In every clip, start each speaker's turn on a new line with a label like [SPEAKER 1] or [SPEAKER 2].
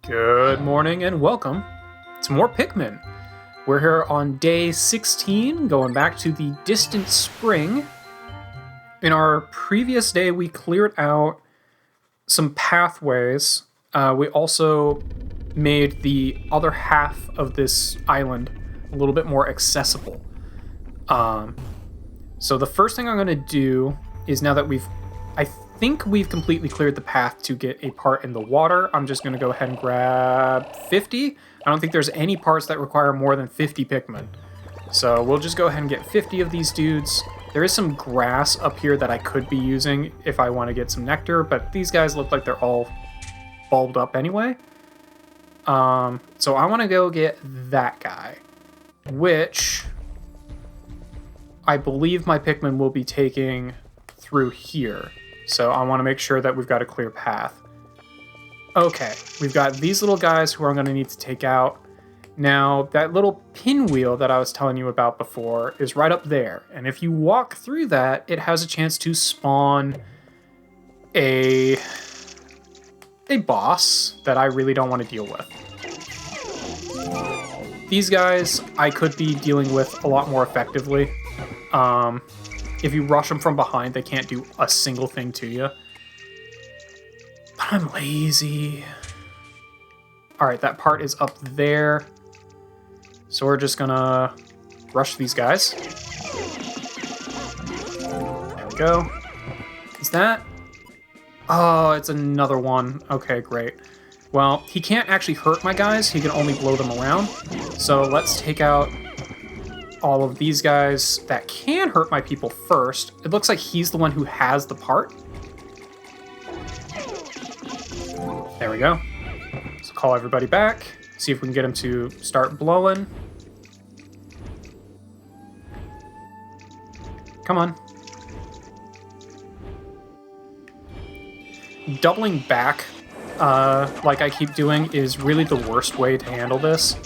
[SPEAKER 1] Good morning and welcome to more Pikmin. We're here on day 16, going back to the distant spring. In our previous day, we cleared out some pathways. We also made the other half of this island a little bit more accessible. So the first thing I'm going to do is, now that I think we've completely cleared the path to get a part in the water, I'm just going to go ahead and grab 50. I don't think there's any parts that require more than 50 Pikmin. So we'll just go ahead and get 50 of these dudes. There is some grass up here that I could be using if I want to get some nectar, but these guys look like they're all bulbed up anyway. So I want to go get that guy, which I believe my Pikmin will be taking through here. So I want to make sure that we've got a clear path. Okay, we've got these little guys who I'm going to need to take out. Now, that little pinwheel that I was telling you about before is right up there. And if you walk through that, it has a chance to spawn a boss that I really don't want to deal with. These guys I could be dealing with a lot more effectively. If you rush them from behind, they can't do a single thing to you. But I'm lazy. Alright, that part is up there. So we're just gonna rush these guys. There we go. Is that? Oh, it's another one. Okay, great. Well, he can't actually hurt my guys. He can only blow them around. So let's take out all of these guys that can hurt my people first. It looks like he's the one who has the part. There we go. So call everybody back. See if we can get him to start blowing. Come on. Doubling back, like I keep doing, is really the worst way to handle this.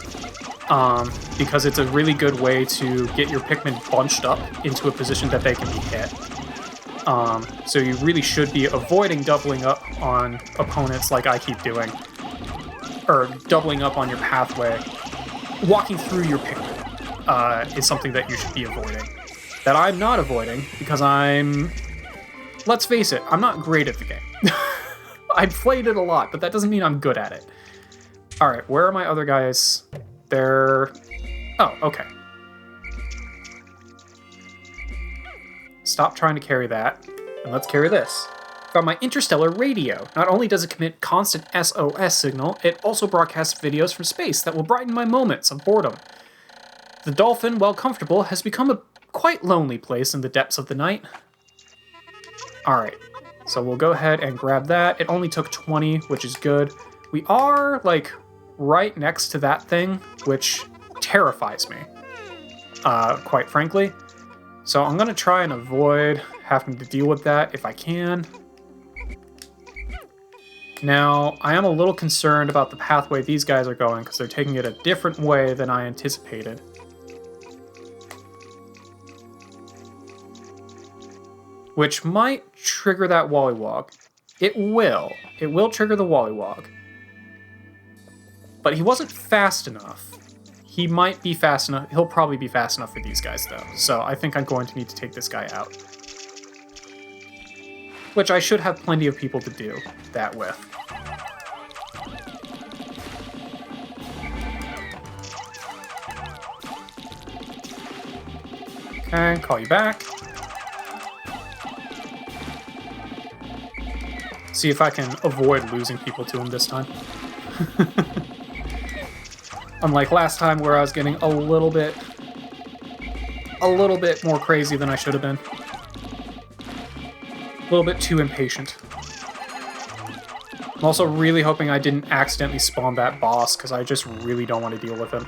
[SPEAKER 1] Because it's a really good way to get your Pikmin bunched up into a position that they can be hit. So you really should be avoiding doubling up on opponents like I keep doing. Or doubling up on your pathway. Walking through your Pikmin is something that you should be avoiding. That I'm not avoiding, because let's face it, I'm not great at the game. I've played it a lot, but that doesn't mean I'm good at it. Alright, where are my other guys? They're... Oh, okay. Stop trying to carry that, and let's carry this. From my interstellar radio. Not only does it commit constant SOS signal, it also broadcasts videos from space that will brighten my moments of boredom. The dolphin, while comfortable, has become a quite lonely place in the depths of the night. Alright, so we'll go ahead and grab that. It only took 20, which is good. We are, like, right next to that thing, which terrifies me, quite frankly. So I'm going to try and avoid having to deal with that if I can. Now, I am a little concerned about the pathway these guys are going, because they're taking it a different way than I anticipated. Which might trigger that Wollywog. It will. It will trigger the Wollywog. But he wasn't fast enough. He might be fast enough. He'll probably be fast enough for these guys, though. So I think I'm going to need to take this guy out. Which I should have plenty of people to do that with. Okay, call you back. See if I can avoid losing people to him this time. Unlike last time where I was getting a little bit more crazy than I should have been. A little bit too impatient. I'm also really hoping I didn't accidentally spawn that boss, because I just really don't want to deal with him.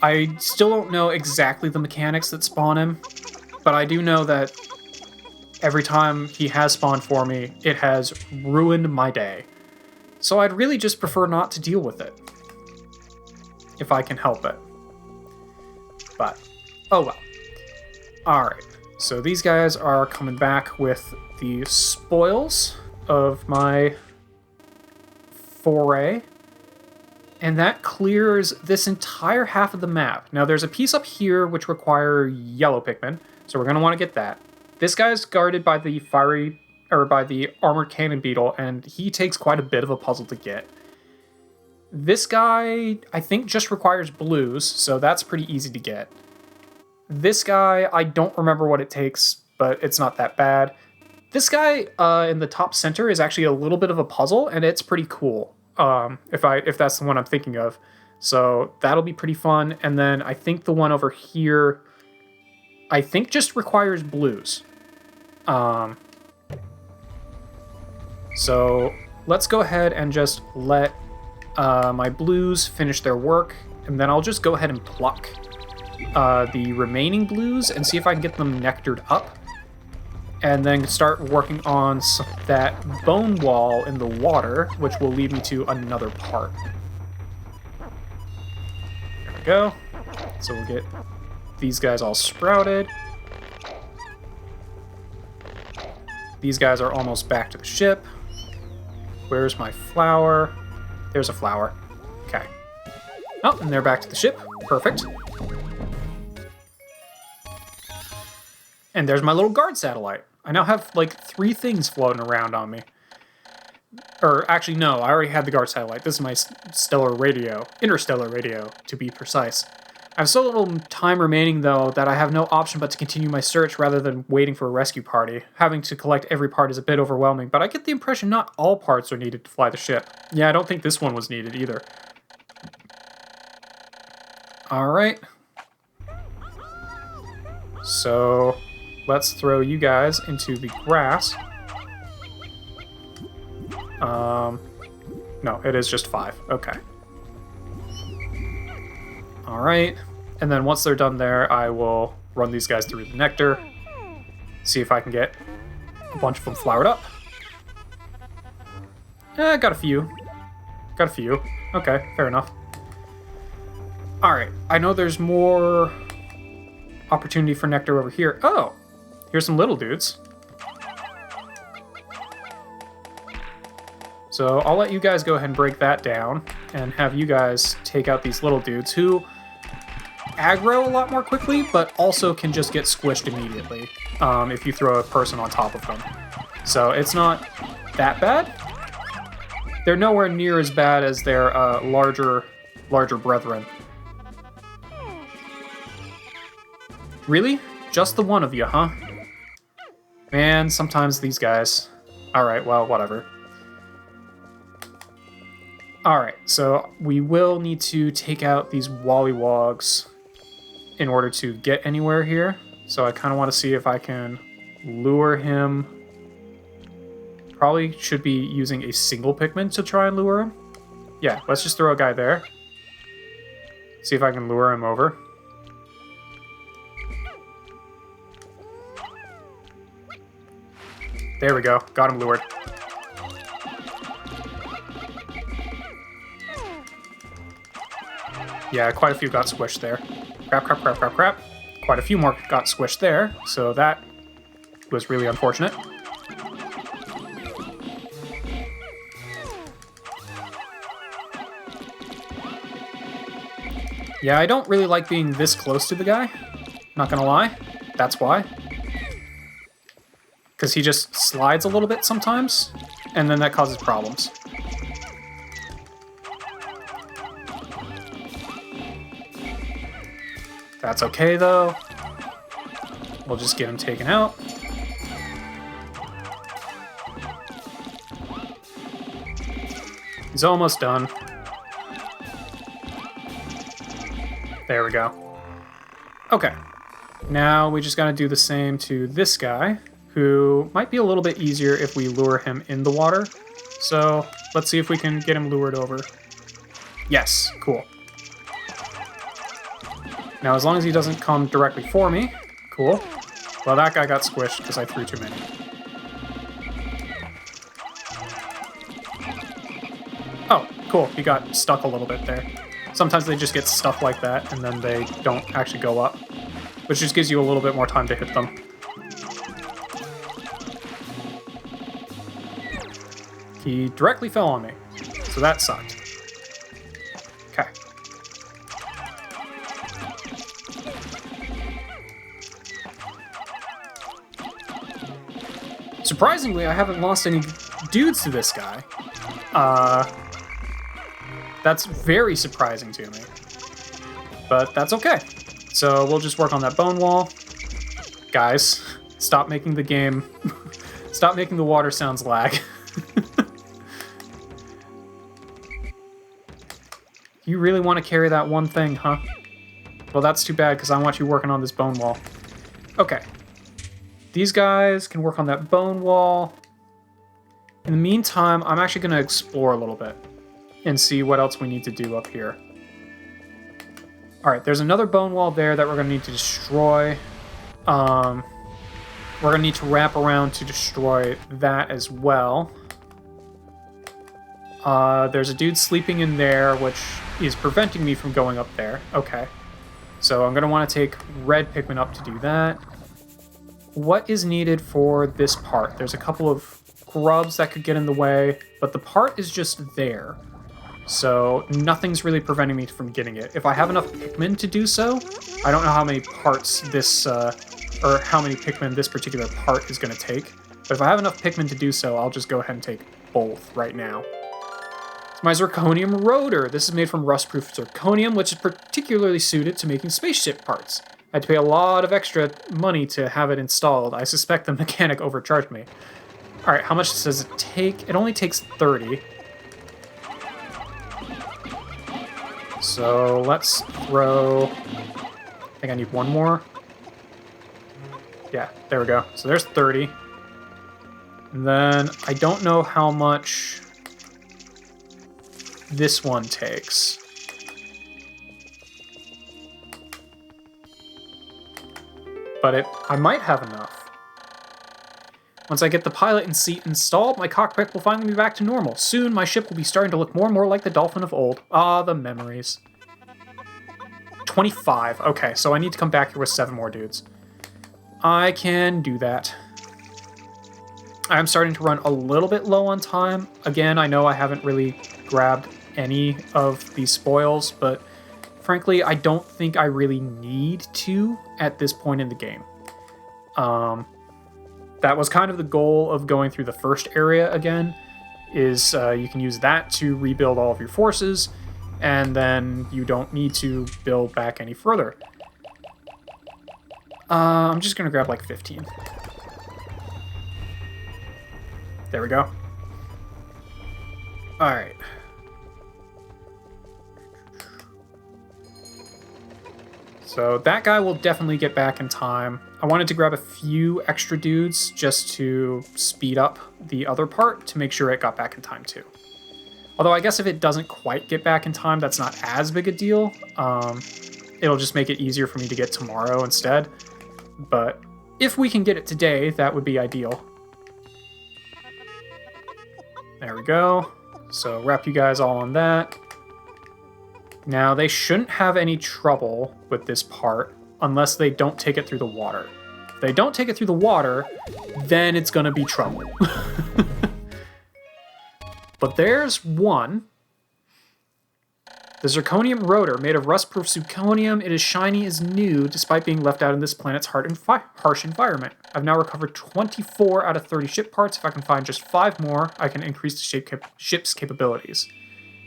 [SPEAKER 1] I still don't know exactly the mechanics that spawn him, but I do know that every time he has spawned for me, it has ruined my day. So I'd really just prefer not to deal with it, if I can help it. But, oh well. Alright, so these guys are coming back with the spoils of my foray. And that clears this entire half of the map. Now, there's a piece up here which require yellow Pikmin, so we're going to want to get that. This guy's guarded by the by the armored cannon beetle, and he takes quite a bit of a puzzle to get. This guy, I think, just requires blues, so that's pretty easy to get. This guy, I don't remember what it takes, but it's not that bad. This guy in the top center is actually a little bit of a puzzle, and it's pretty cool. If that's the one I'm thinking of. So that'll be pretty fun. And then I think the one over here, I think just requires blues. So let's go ahead and just let my blues finish their work. And then I'll just go ahead and pluck the remaining blues and see if I can get them nectared up. And then start working on that bone wall in the water, which will lead me to another part. There we go. So we'll get these guys all sprouted. These guys are almost back to the ship. Where's my flower? There's a flower. Okay. Oh, and they're back to the ship. Perfect. And there's my little guard satellite. I now have, like, 3 things floating around on me. Or, actually, no, I already had the guard satellite. This is my interstellar radio, to be precise. I have so little time remaining, though, that I have no option but to continue my search rather than waiting for a rescue party. Having to collect every part is a bit overwhelming, but I get the impression not all parts are needed to fly the ship. Yeah, I don't think this one was needed, either. Alright. So let's throw you guys into the grass. No, it is just 5. Okay. Alright. And then once they're done there, I will run these guys through the nectar. See if I can get a bunch of them flowered up. Got a few. Got a few. Okay, fair enough. Alright, I know there's more opportunity for nectar over here. Oh! Here's some little dudes. So I'll let you guys go ahead and break that down and have you guys take out these little dudes who aggro a lot more quickly, but also can just get squished immediately if you throw a person on top of them. So it's not that bad. They're nowhere near as bad as their larger brethren. Really? Just the one of you, huh? Man, sometimes these guys... Alright, well, whatever. Alright, so we will need to take out these wollywogs in order to get anywhere here. So I kind of want to see if I can lure him. Probably should be using a single Pikmin to try and lure him. Yeah, let's just throw a guy there. See if I can lure him over. There we go. Got him lured. Yeah, quite a few got squished there. Crap, crap, crap, crap, crap. Quite a few more got squished there, so that was really unfortunate. Yeah, I don't really like being this close to the guy. Not gonna lie. That's why. Because he just slides a little bit sometimes, and then that causes problems. That's okay, though. We'll just get him taken out. He's almost done. There we go. Okay. Now we just gotta do the same to this guy, who might be a little bit easier if we lure him in the water. So let's see if we can get him lured over. Yes, cool. Now, as long as he doesn't come directly for me, cool. Well, that guy got squished because I threw too many. Oh, cool. He got stuck a little bit there. Sometimes they just get stuck like that, and then they don't actually go up, which just gives you a little bit more time to hit them. He directly fell on me. So that sucked. Okay. Surprisingly, I haven't lost any dudes to this guy. That's very surprising to me. But that's okay. So we'll just work on that bone wall. Guys, stop making the game... stop making the water sounds lag. You really want to carry that one thing, huh? Well, that's too bad, because I want you working on this bone wall. Okay. These guys can work on that bone wall. In the meantime, I'm actually going to explore a little bit and see what else we need to do up here. Alright, there's another bone wall there that we're going to need to destroy. We're going to need to wrap around to destroy that as well. There's a dude sleeping in there, which is preventing me from going up there. Okay. So I'm going to want to take red Pikmin up to do that. What is needed for this part? There's a couple of grubs that could get in the way, but the part is just there. So nothing's really preventing me from getting it. If I have enough Pikmin to do so, I don't know how many parts this, or how many Pikmin this particular part is going to take. But if I have enough Pikmin to do so, I'll just go ahead and take both right now. It's my zirconium rotor. This is made from rust-proof zirconium, which is particularly suited to making spaceship parts. I had to pay a lot of extra money to have it installed. I suspect the mechanic overcharged me. Alright, how much does it take? It only takes 30. So let's throw... I think I need one more. Yeah, there we go. So there's 30. And then I don't know how much this one takes. But I might have enough. Once I get the pilot and seat installed, my cockpit will finally be back to normal. Soon, my ship will be starting to look more and more like the Dolphin of old. Ah, the memories. 25. Okay, so I need to come back here with 7 more dudes. I can do that. I'm starting to run a little bit low on time. Again, I know I haven't really grabbed any of these spoils, but frankly, I don't think I really need to at this point in the game. That was kind of the goal of going through the first area again, is you can use that to rebuild all of your forces, and then you don't need to build back any further. I'm just going to grab like 15. There we go. Alright. So that guy will definitely get back in time. I wanted to grab a few extra dudes just to speed up the other part to make sure it got back in time too. Although I guess if it doesn't quite get back in time, that's not as big a deal. It'll just make it easier for me to get tomorrow instead. But if we can get it today, that would be ideal. There we go. So wrap you guys all on that. Now, they shouldn't have any trouble with this part unless they don't take it through the water. If they don't take it through the water, then it's going to be trouble. But there's one. The zirconium rotor, made of rust-proof zirconium. It is shiny as new, despite being left out in this planet's harsh environment. I've now recovered 24 out of 30 ship parts. If I can find just 5 more, I can increase the ship's capabilities.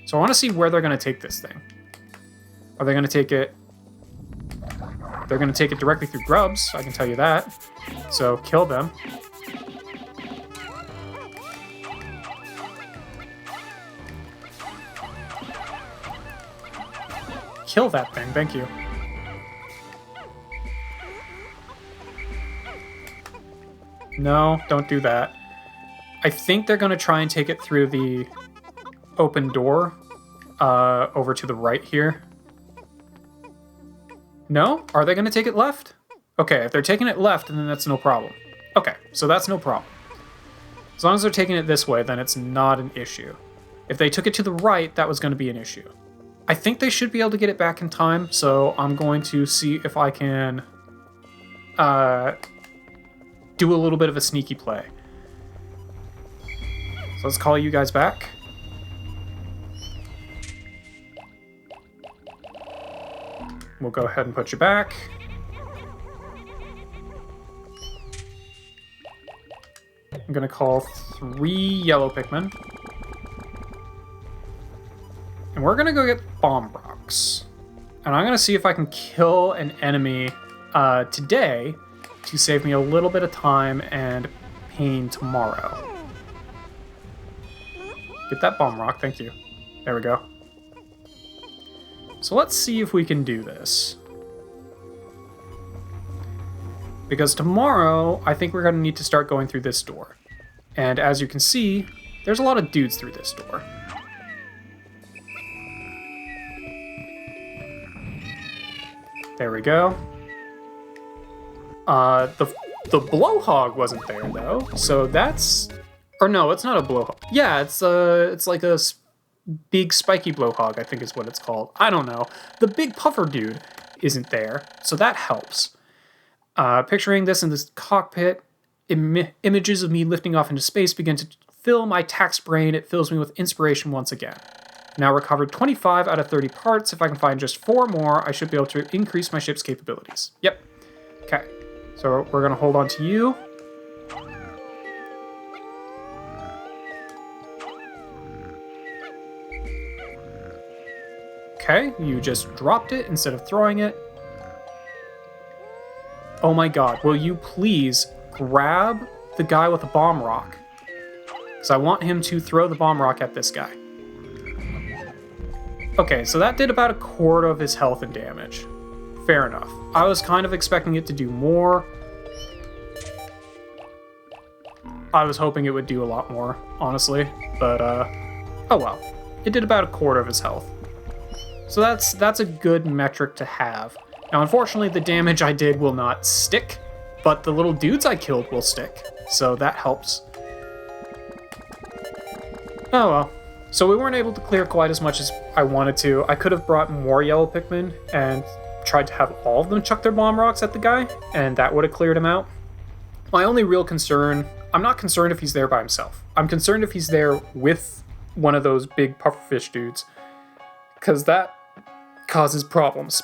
[SPEAKER 1] So I want to see where they're going to take this thing. Are they going to take it... They're going to take it directly through grubs, I can tell you that. So kill them. Kill that thing, thank you. No, don't do that. I think they're going to try and take it through the open door over to the right here. No? Are they going to take it left? Okay, if they're taking it left, then that's no problem. Okay, so that's no problem. As long as they're taking it this way, then it's not an issue. If they took it to the right, that was going to be an issue. I think they should be able to get it back in time, so I'm going to see if I can do a little bit of a sneaky play. So let's call you guys back. we'll go ahead and put you back. I'm gonna call 3 yellow Pikmin. And we're gonna go get bomb rocks. And I'm gonna see if I can kill an enemy today to save me a little bit of time and pain tomorrow. Get that bomb rock, thank you. There we go. So let's see if we can do this. Because tomorrow, I think we're gonna need to start going through this door. And as you can see, there's a lot of dudes through this door. There we go. The blowhog wasn't there though, so that's, or no, it's not a blowhog. Yeah, it's like a big spiky blowhog, I think is what it's called. I don't know. The big puffer dude isn't there, so that helps. Picturing this in this cockpit, images of me lifting off into space begin to fill my taxed brain. It fills me with inspiration once again. Now recovered 25 out of 30 parts. If I can find just 4 more, I should be able to increase my ship's capabilities. Yep. Okay. So we're going to hold on to you. Okay, you just dropped it instead of throwing it. Oh my god, will you please grab the guy with the bomb rock? Because I want him to throw the bomb rock at this guy. Okay, so that did about a quarter of his health and damage. Fair enough. I was kind of expecting it to do more. I was hoping it would do a lot more, honestly. But, oh well. It did about a quarter of his health. So that's a good metric to have. Now, unfortunately, the damage I did will not stick, but the little dudes I killed will stick. So that helps. Oh well. So we weren't able to clear quite as much as I wanted to. I could have brought more yellow Pikmin and tried to have all of them chuck their bomb rocks at the guy, and that would have cleared him out. My only real concern, I'm not concerned if he's there by himself. I'm concerned if he's there with one of those big pufferfish dudes, because that causes problems,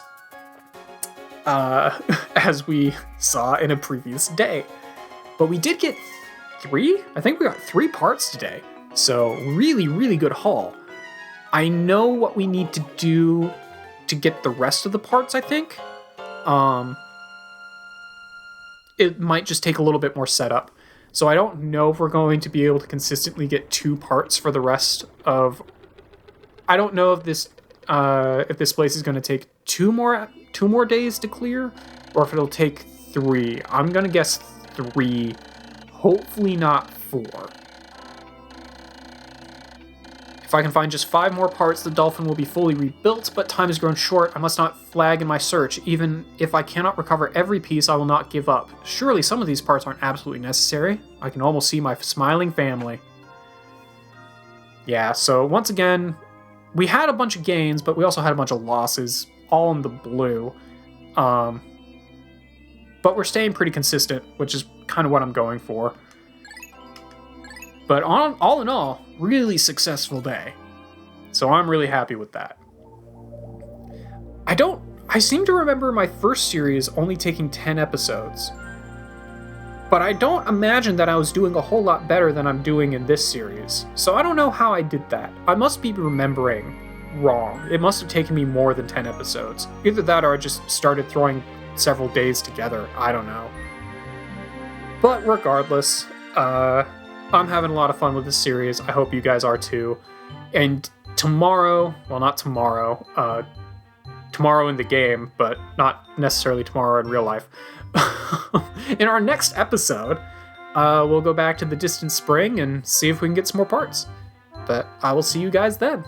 [SPEAKER 1] as we saw in a previous day. But we did get 3? I think we got 3 parts today. So really, really good haul. I know what we need to do to get the rest of the parts, I think. It might just take a little bit more setup. So I don't know if we're going to be able to consistently get 2 parts for the rest of... I don't know if this place is going to take 2 more days to clear, or if it'll take 3. I'm going to guess 3, hopefully not 4. If I can find just 5 more parts, the dolphin will be fully rebuilt, but time has grown short. I must not flag in my search. Even if I cannot recover every piece, I will not give up. Surely some of these parts aren't absolutely necessary. I can almost see my smiling family. Yeah, so once again, we had a bunch of gains, but we also had a bunch of losses, all in the blue. But we're staying pretty consistent, which is kind of what I'm going for. But all in all, really successful day. So I'm really happy with that. I seem to remember my first series only taking 10 episodes. But I don't imagine that I was doing a whole lot better than I'm doing in this series. So I don't know how I did that. I must be remembering wrong. It must have taken me more than 10 episodes. Either that or I just started throwing several days together. I don't know. But regardless, I'm having a lot of fun with this series. I hope you guys are too. And tomorrow, well, not tomorrow, tomorrow in the game, but not necessarily tomorrow in real life. In our next episode, we'll go back to the distant spring and see if we can get some more parts. But I will see you guys then.